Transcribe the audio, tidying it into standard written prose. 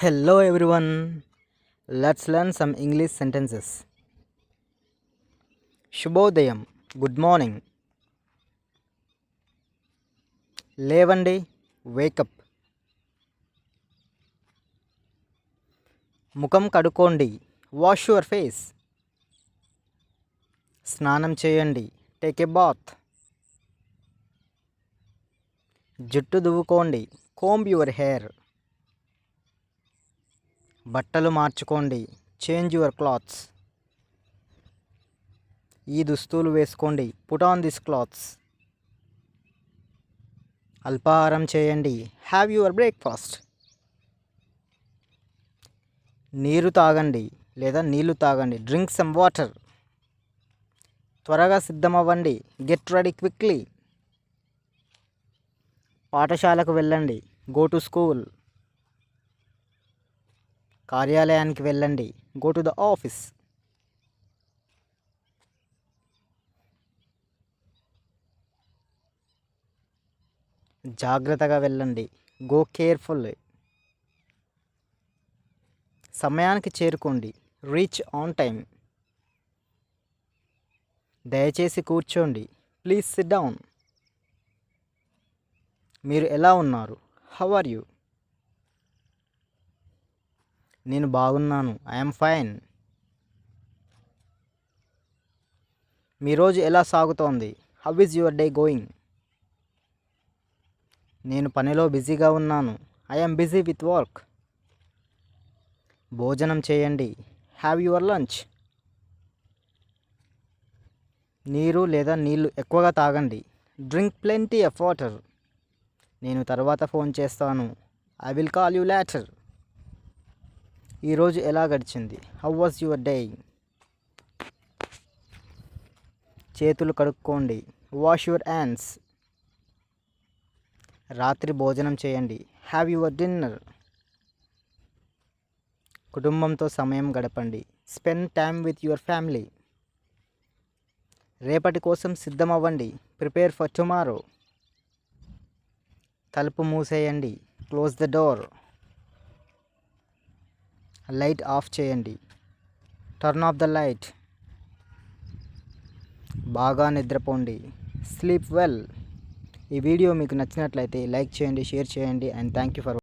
Hello everyone. Let's learn some English sentences. Shubhodayam. Good morning. Levandi. Wake up. Mukam kadukondi. Wash your face. Snanam cheyandi. Take a bath. Juttu duvukondi. Comb your hair. బట్టలు మార్చుకోండి. Change your clothes. ఈ దుస్తులు వేసుకోండి. Put on this clothes. అల్పాహారం చేయండి. Have your breakfast. నీరు తాగండి లేదా నీళ్లు తాగండి. Drink some water. త్వరగా సిద్ధమవ్వండి. Get ready quickly. పాఠశాలకు వెళ్ళండి. Go to school. కార్యాలయానికి వెళ్ళండి. Go to the office. జాగ్రత్తగా వెళ్ళండి. Go carefully. సమయానికి చేరుకోండి. Reach on time. దయచేసి కూర్చోండి. Please sit down. మీరు ఎలా ఉన్నారు? How are you? నేను బాగున్నాను. I'm fine. మీ రోజు ఎలా సాగుతోంది? How is your day going? నేను పనిలో బిజీగా ఉన్నాను. I'm busy with work. భోజనం చేయండి. Have your lunch. నీరు లేదా నీళ్లు ఎక్కువగా తాగండి. Drink plenty of water. నేను తర్వాత ఫోన్ చేస్తాను. I will call you later. ఈరోజు ఎలా గడిచింది? How was your day? చేతులు కడుక్కోండి. Wash your hands. రాత్రి భోజనం చేయండి. Have your dinner. కుటుంబంతో సమయం గడపండి. Spend time with your family. రేపటి కోసం సిద్ధమవ్వండి. Prepare for tomorrow. తలుపు మూసేయండి. Close the door. Light off చేయండి. Turn off the light. బాగా నిద్రపోండి. Sleep well. ఈ వీడియో మీకు నచ్చినట్లయితే లైక్ చేయండి, షేర్ చేయండి అండ్ థ్యాంక్ యూ ఫర్